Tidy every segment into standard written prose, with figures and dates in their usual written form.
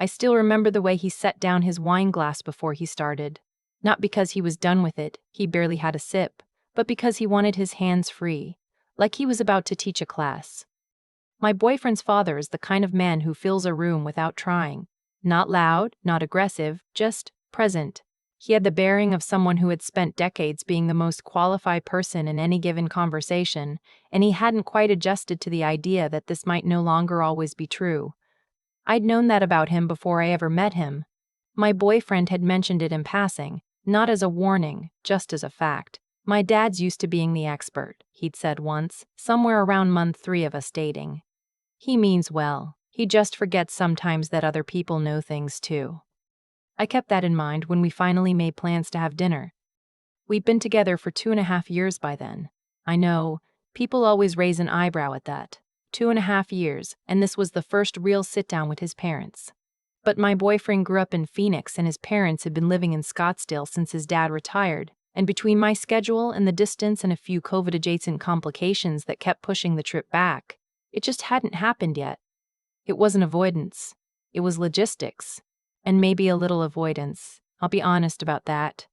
I still remember the way he set down his wine glass before he started. Not because he was done with it, he barely had a sip, but because he wanted his hands free, like he was about to teach a class. My boyfriend's father is the kind of man who fills a room without trying. Not loud, not aggressive, just present. He had the bearing of someone who had spent decades being the most qualified person in any given conversation, and he hadn't quite adjusted to the idea that this might no longer always be true. I'd known that about him before I ever met him. My boyfriend had mentioned it in passing, not as a warning, just as a fact. My dad's used to being the expert, he'd said once, somewhere around month 3 of us dating. He means well. He just forgets sometimes that other people know things too. I kept that in mind when we finally made plans to have dinner. We'd been together for 2.5 years by then. I know, people always raise an eyebrow at that. 2.5 years, and this was the first real sit-down with his parents. But my boyfriend grew up in Phoenix and his parents had been living in Scottsdale since his dad retired, and between my schedule and the distance and a few COVID-adjacent complications that kept pushing the trip back, it just hadn't happened yet. It wasn't avoidance. It was logistics. And maybe a little avoidance. I'll be honest about that.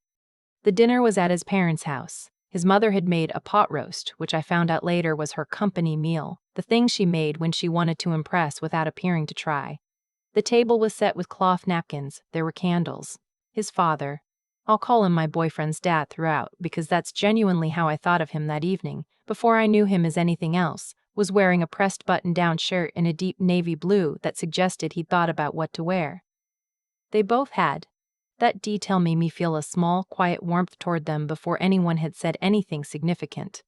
The dinner was at his parents' house. His mother had made a pot roast, which I found out later was her company meal, the thing she made when she wanted to impress without appearing to try. The table was set with cloth napkins. There were candles. His father, I'll call him my boyfriend's dad throughout because that's genuinely how I thought of him that evening, before I knew him as anything else, was wearing a pressed button-down shirt in a deep navy blue that suggested he'd thought about what to wear. They both had. That detail made me feel a small, quiet warmth toward them before anyone had said anything significant.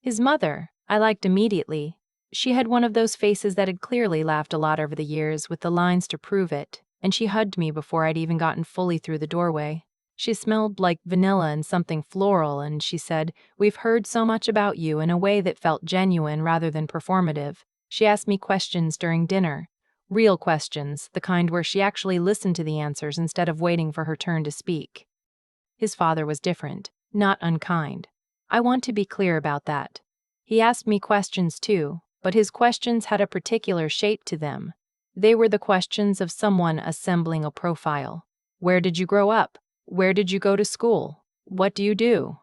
His mother, I liked immediately. She had one of those faces that had clearly laughed a lot over the years with the lines to prove it, and she hugged me before I'd even gotten fully through the doorway. She smelled like vanilla and something floral, and she said, "We've heard so much about you," in a way that felt genuine rather than performative. She asked me questions during dinner. Real questions, the kind where she actually listened to the answers instead of waiting for her turn to speak. His father was different, not unkind. I want to be clear about that. He asked me questions too, but his questions had a particular shape to them. They were the questions of someone assembling a profile. Where did you grow up? Where did you go to school? What do you do?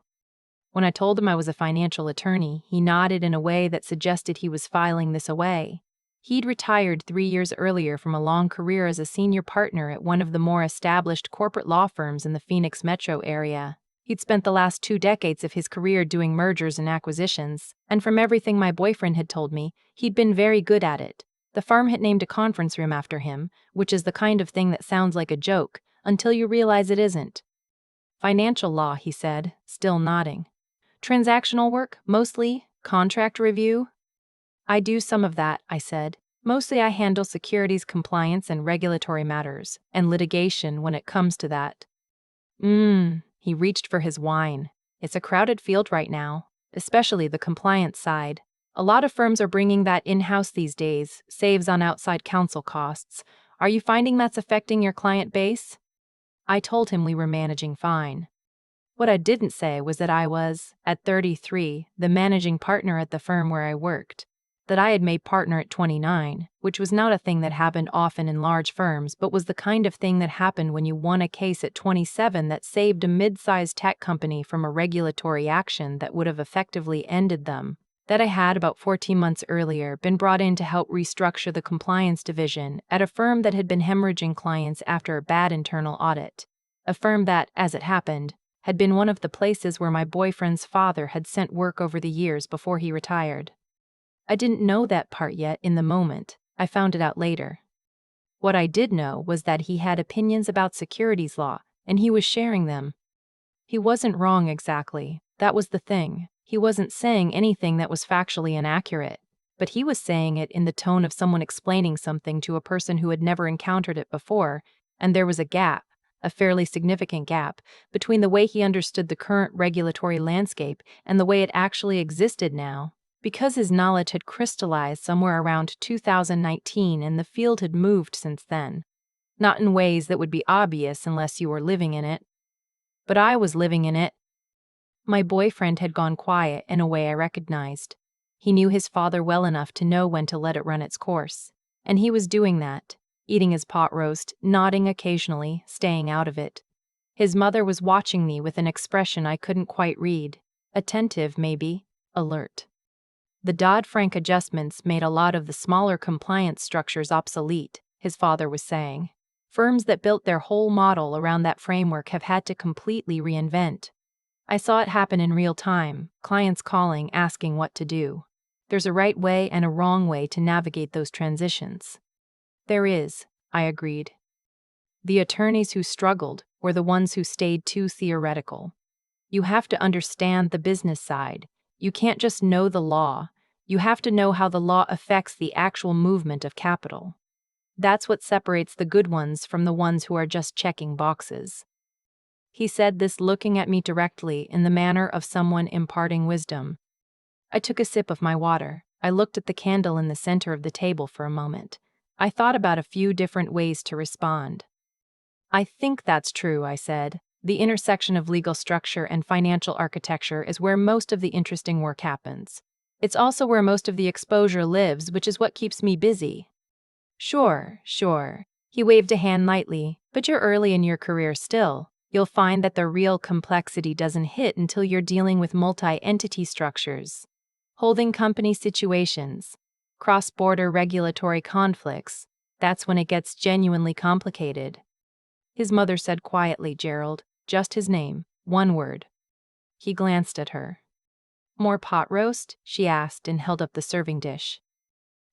When I told him I was a financial attorney, he nodded in a way that suggested he was filing this away. He'd retired 3 years earlier from a long career as a senior partner at one of the more established corporate law firms in the Phoenix metro area. He'd spent the last 2 decades of his career doing mergers and acquisitions, and from everything my boyfriend had told me, he'd been very good at it. The firm had named a conference room after him, which is the kind of thing that sounds like a joke, until you realize it isn't. Financial law, he said, still nodding. Transactional work, mostly. Contract review? I do some of that, I said. Mostly I handle securities compliance and regulatory matters, and litigation when it comes to that. He reached for his wine. It's a crowded field right now, especially the compliance side. A lot of firms are bringing that in-house these days, saves on outside counsel costs. Are you finding that's affecting your client base? I told him we were managing fine. What I didn't say was that I was, at 33, the managing partner at the firm where I worked. That I had made partner at 29, which was not a thing that happened often in large firms, but was the kind of thing that happened when you won a case at 27 that saved a mid-sized tech company from a regulatory action that would have effectively ended them. That I had, about 14 months earlier, been brought in to help restructure the compliance division at a firm that had been hemorrhaging clients after a bad internal audit. A firm that, as it happened, had been one of the places where my boyfriend's father had sent work over the years before he retired. I didn't know that part yet in the moment. I found it out later. What I did know was that he had opinions about securities law, and he was sharing them. He wasn't wrong exactly. That was the thing. He wasn't saying anything that was factually inaccurate, but he was saying it in the tone of someone explaining something to a person who had never encountered it before, and there was a gap, a fairly significant gap, between the way he understood the current regulatory landscape and the way it actually existed now. Because his knowledge had crystallized somewhere around 2019 and the field had moved since then. Not in ways that would be obvious unless you were living in it. But I was living in it. My boyfriend had gone quiet in a way I recognized. He knew his father well enough to know when to let it run its course, and he was doing that. eating his pot roast, nodding occasionally, staying out of it. His mother was watching me with an expression I couldn't quite read. Attentive, maybe, alert. The Dodd-Frank adjustments made a lot of the smaller compliance structures obsolete, his father was saying. Firms that built their whole model around that framework have had to completely reinvent. I saw it happen in real time, clients calling, asking what to do. There's a right way and a wrong way to navigate those transitions. There is, I agreed. The attorneys who struggled were the ones who stayed too theoretical. You have to understand the business side. You can't just know the law. You have to know how the law affects the actual movement of capital. That's what separates the good ones from the ones who are just checking boxes. He said this looking at me directly in the manner of someone imparting wisdom. I took a sip of my water. I looked at the candle in the center of the table for a moment. I thought about a few different ways to respond. I think that's true, I said. The intersection of legal structure and financial architecture is where most of the interesting work happens. It's also where most of the exposure lives, which is what keeps me busy. Sure. He waved a hand lightly, but you're early in your career still. You'll find that the real complexity doesn't hit until you're dealing with multi-entity structures, holding company situations, cross-border regulatory conflicts. That's when it gets genuinely complicated. His mother said quietly, Gerald, just his name, one word. He glanced at her. More pot roast? She asked and held up the serving dish.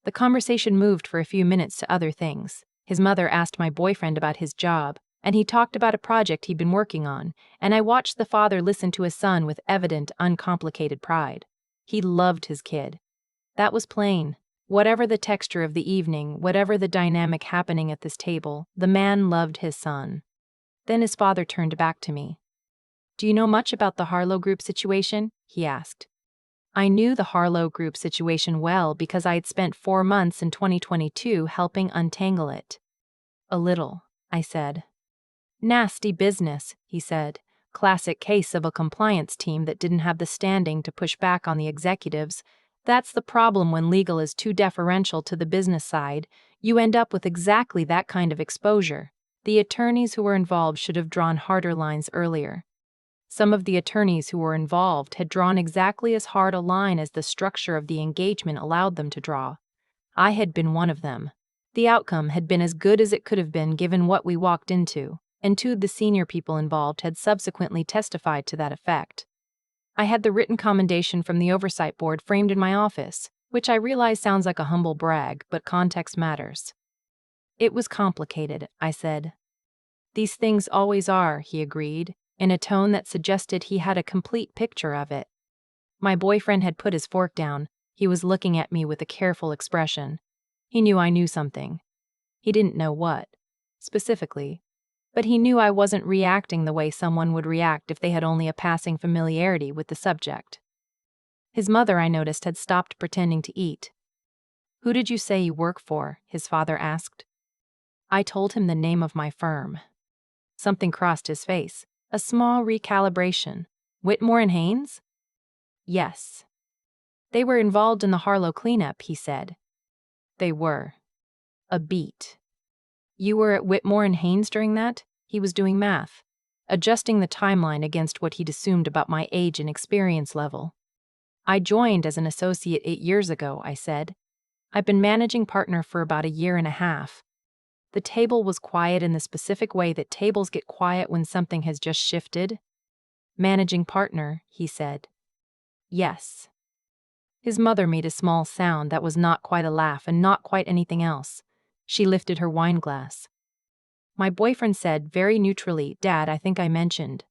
The conversation moved for a few minutes to other things. His mother asked my boyfriend about his job, and he talked about a project he'd been working on, and I watched the father listen to his son with evident, uncomplicated pride. He loved his kid. That was plain. Whatever the texture of the evening, whatever the dynamic happening at this table, the man loved his son. Then his father turned back to me. Do you know much about the Harlow Group situation? He asked. I knew the Harlow Group situation well because I had spent 4 months in 2022 helping untangle it. A little, I said. Nasty business, he said. Classic case of a compliance team that didn't have the standing to push back on the executives. That's the problem when legal is too deferential to the business side. You end up with exactly that kind of exposure. The attorneys who were involved should have drawn harder lines earlier. Some of the attorneys who were involved had drawn exactly as hard a line as the structure of the engagement allowed them to draw. I had been one of them. The outcome had been as good as it could have been given what we walked into, and two of the senior people involved had subsequently testified to that effect. I had the written commendation from the oversight board framed in my office, which I realize sounds like a humble brag, but context matters. It was complicated, I said. These things always are, he agreed, in a tone that suggested he had a complete picture of it. My boyfriend had put his fork down. He was looking at me with a careful expression. He knew I knew something. He didn't know what, specifically, but he knew I wasn't reacting the way someone would react if they had only a passing familiarity with the subject. His mother, I noticed, had stopped pretending to eat. Who did you say you work for? His father asked. I told him the name of my firm. Something crossed his face. A small recalibration. Whitmore and Haynes? Yes. They were involved in the Harlow cleanup, he said. They were. A beat. You were at Whitmore and Haynes during that? He was doing math, adjusting the timeline against what he'd assumed about my age and experience level. I joined as an associate 8 years ago, I said. I've been managing partner for about 1.5 years. The table was quiet in the specific way that tables get quiet when something has just shifted. Managing partner, he said. Yes. His mother made a small sound that was not quite a laugh and not quite anything else. She lifted her wine glass. My boyfriend said very neutrally, Dad, I think I mentioned.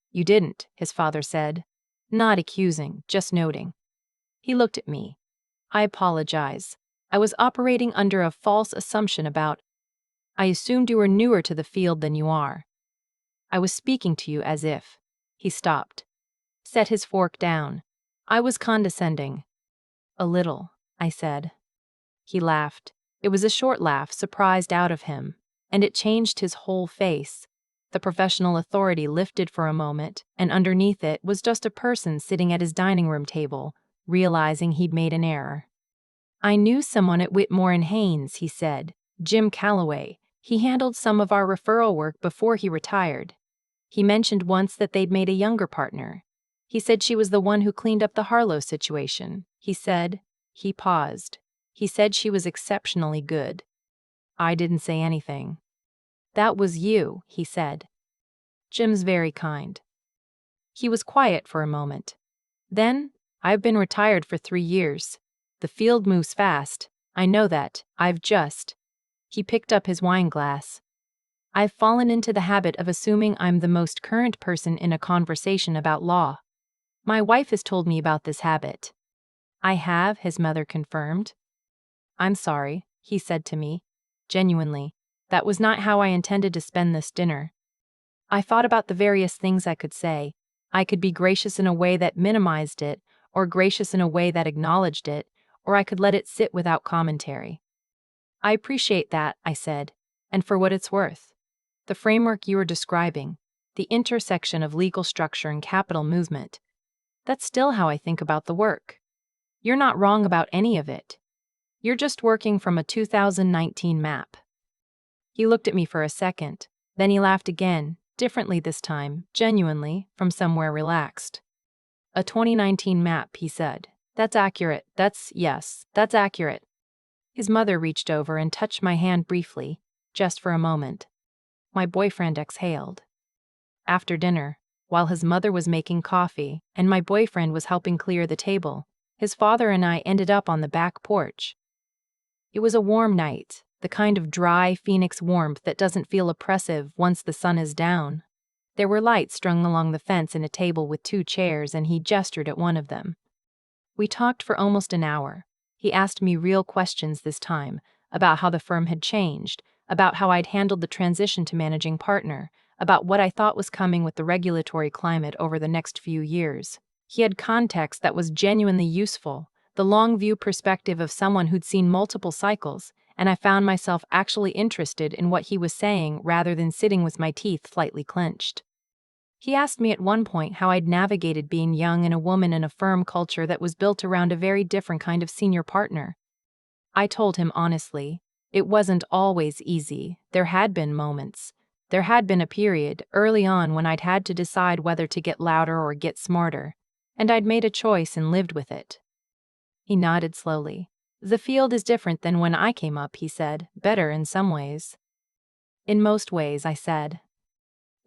You didn't, his father said. Not accusing, just noting. He looked at me. I apologize. I was operating under a false assumption about. I assumed you were newer to the field than you are. I was speaking to you as if. He stopped. Set his fork down. I was condescending. A little, I said. He laughed. It was a short laugh, surprised out of him, and it changed his whole face. The professional authority lifted for a moment, and underneath it was just a person sitting at his dining room table, realizing he'd made an error. I knew someone at Whitmore and Haynes, he said, Jim Calloway. He handled some of our referral work before he retired. He mentioned once that they'd made a younger partner. He said she was the one who cleaned up the Harlow situation. He paused. He said she was exceptionally good. I didn't say anything. That was you, he said. Jim's very kind. He was quiet for a moment. Then, I've been retired for 3 years. The field moves fast. I know that. He picked up his wine glass. I've fallen into the habit of assuming I'm the most current person in a conversation about law. My wife has told me about this habit. I have, his mother confirmed. I'm sorry, he said to me. Genuinely, that was not how I intended to spend this dinner. I thought about the various things I could say. I could be gracious in a way that minimized it, or gracious in a way that acknowledged it, or I could let it sit without commentary. I appreciate that, I said, and for what it's worth. The framework you are describing, the intersection of legal structure and capital movement, that's still how I think about the work. You're not wrong about any of it. You're just working from a 2019 map. He looked at me for a second, then he laughed again, differently this time, genuinely, from somewhere relaxed. A 2019 map, he said. That's accurate. That's accurate. His mother reached over and touched my hand briefly, just for a moment. My boyfriend exhaled. After dinner, while his mother was making coffee and my boyfriend was helping clear the table, his father and I ended up on the back porch. It was a warm night, the kind of dry Phoenix warmth that doesn't feel oppressive once the sun is down. There were lights strung along the fence and a table with 2 chairs, and he gestured at one of them. We talked for almost an hour. He asked me real questions this time, about how the firm had changed, about how I'd handled the transition to managing partner, about what I thought was coming with the regulatory climate over the next few years. He had context that was genuinely useful, the long view perspective of someone who'd seen multiple cycles, and I found myself actually interested in what he was saying rather than sitting with my teeth slightly clenched. He asked me at one point how I'd navigated being young and a woman in a firm culture that was built around a very different kind of senior partner. I told him honestly, it wasn't always easy. There had been moments. There had been a period, early on, when I'd had to decide whether to get louder or get smarter, and I'd made a choice and lived with it. He nodded slowly. The field is different than when I came up, he said. Better in some ways. In most ways, I said.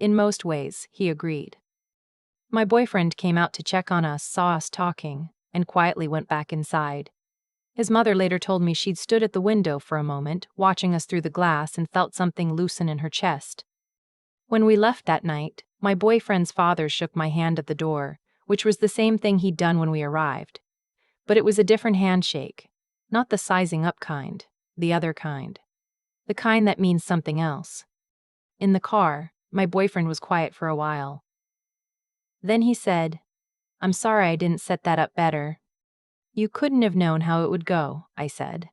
In most ways, he agreed. My boyfriend came out to check on us, saw us talking, and quietly went back inside. His mother later told me she'd stood at the window for a moment, watching us through the glass, and felt something loosen in her chest. When we left that night, my boyfriend's father shook my hand at the door, which was the same thing he'd done when we arrived. But it was a different handshake. Not the sizing up kind, the other kind. The kind that means something else. In the car, my boyfriend was quiet for a while. Then he said, "I'm sorry I didn't set that up better." "You couldn't have known how it would go," I said.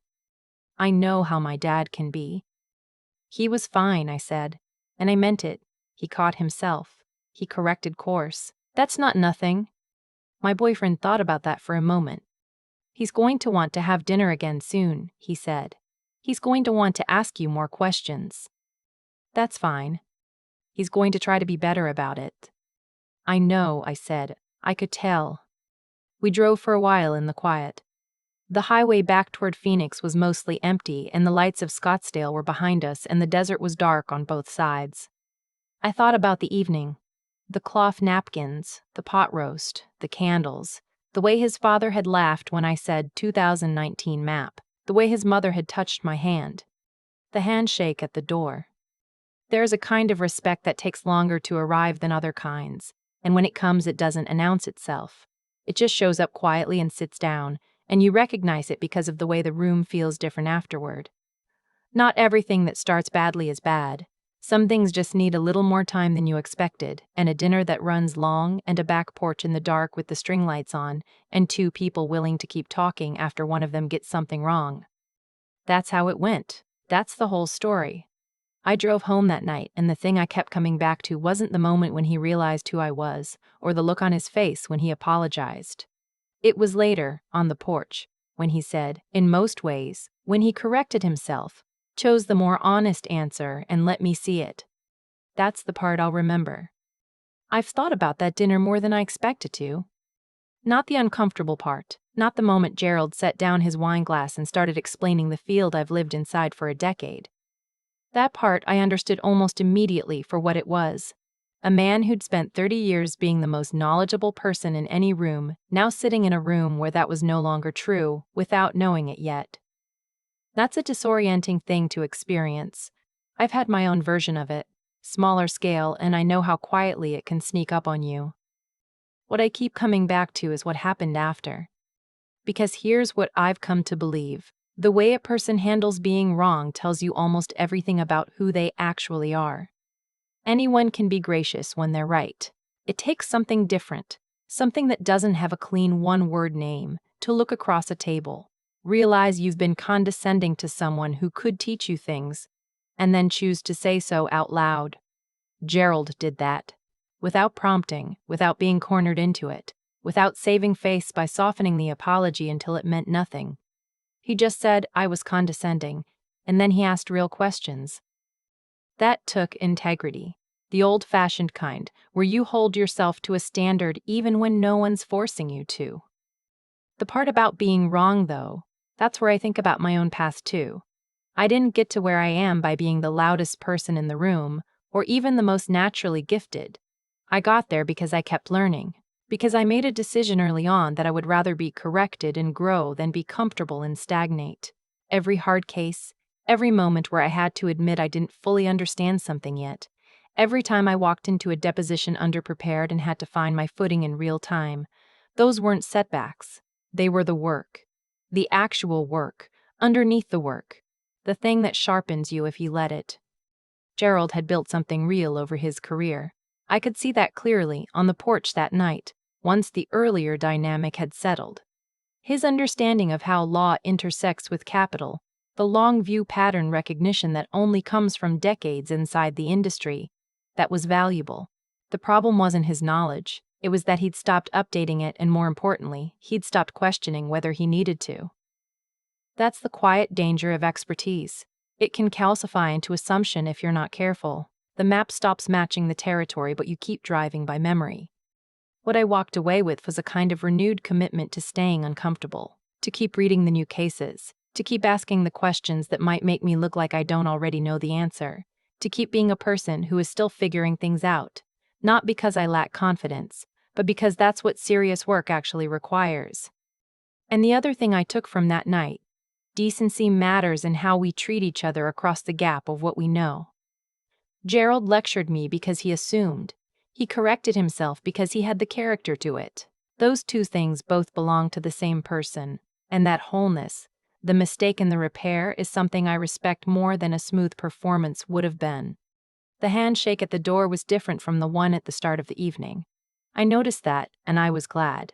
"I know how my dad can be." "He was fine," I said, and I meant it. He caught himself. He corrected course. "That's not nothing." My boyfriend thought about that for a moment. "He's going to want to have dinner again soon," he said. "He's going to want to ask you more questions." "That's fine. He's going to try to be better about it." "I know," I said. I could tell. We drove for a while in the quiet. The highway back toward Phoenix was mostly empty, and the lights of Scottsdale were behind us, and the desert was dark on both sides. I thought about the evening. The cloth napkins, the pot roast, the candles, the way his father had laughed when I said 2019 map, the way his mother had touched my hand. The handshake at the door. There's a kind of respect that takes longer to arrive than other kinds, and when it comes it doesn't announce itself. It just shows up quietly and sits down, and you recognize it because of the way the room feels different afterward. Not everything that starts badly is bad. Some things just need a little more time than you expected, and a dinner that runs long, and a back porch in the dark with the string lights on, and 2 people willing to keep talking after one of them gets something wrong. That's how it went. That's the whole story. I drove home that night, and the thing I kept coming back to wasn't the moment when he realized who I was, or the look on his face when he apologized. It was later, on the porch, when he said, in most ways, when he corrected himself, chose the more honest answer and let me see it. That's the part I'll remember. I've thought about that dinner more than I expected to. Not the uncomfortable part, not the moment Gerald set down his wine glass and started explaining the field I've lived inside for a decade. That part I understood almost immediately for what it was. A man who'd spent 30 years being the most knowledgeable person in any room, now sitting in a room where that was no longer true, without knowing it yet. That's a disorienting thing to experience. I've had my own version of it, smaller scale, and I know how quietly it can sneak up on you. What I keep coming back to is what happened after. Because here's what I've come to believe. The way a person handles being wrong tells you almost everything about who they actually are. Anyone can be gracious when they're right. It takes something different, something that doesn't have a clean one-word name, to look across a table, realize you've been condescending to someone who could teach you things, and then choose to say so out loud. Gerald did that. Without prompting, without being cornered into it, without saving face by softening the apology until it meant nothing. He just said I was condescending, and then he asked real questions. That took integrity, the old-fashioned kind, where you hold yourself to a standard even when no one's forcing you to. The part about being wrong, though, that's where I think about my own past too. I didn't get to where I am by being the loudest person in the room, or even the most naturally gifted. I got there because I kept learning, because I made a decision early on that I would rather be corrected and grow than be comfortable and stagnate. Every hard case, every moment where I had to admit I didn't fully understand something yet, every time I walked into a deposition underprepared and had to find my footing in real time, those weren't setbacks. They were the work. The actual work, underneath the work. The thing that sharpens you if you let it. Gerald had built something real over his career. I could see that clearly on the porch that night, once the earlier dynamic had settled. His understanding of how law intersects with capital, the long view pattern recognition that only comes from decades inside the industry, that was valuable. The problem wasn't his knowledge, it was that he'd stopped updating it and, more importantly, he'd stopped questioning whether he needed to. That's the quiet danger of expertise. It can calcify into assumption if you're not careful. The map stops matching the territory, but you keep driving by memory. What I walked away with was a kind of renewed commitment to staying uncomfortable, to keep reading the new cases, to keep asking the questions that might make me look like I don't already know the answer, to keep being a person who is still figuring things out, not because I lack confidence, but because that's what serious work actually requires. And the other thing I took from that night, decency matters in how we treat each other across the gap of what we know. Gerald lectured me because he assumed. He corrected himself because he had the character to it. Those two things both belong to the same person, and that wholeness, the mistake in the repair, is something I respect more than a smooth performance would have been. The handshake at the door was different from the one at the start of the evening. I noticed that, and I was glad.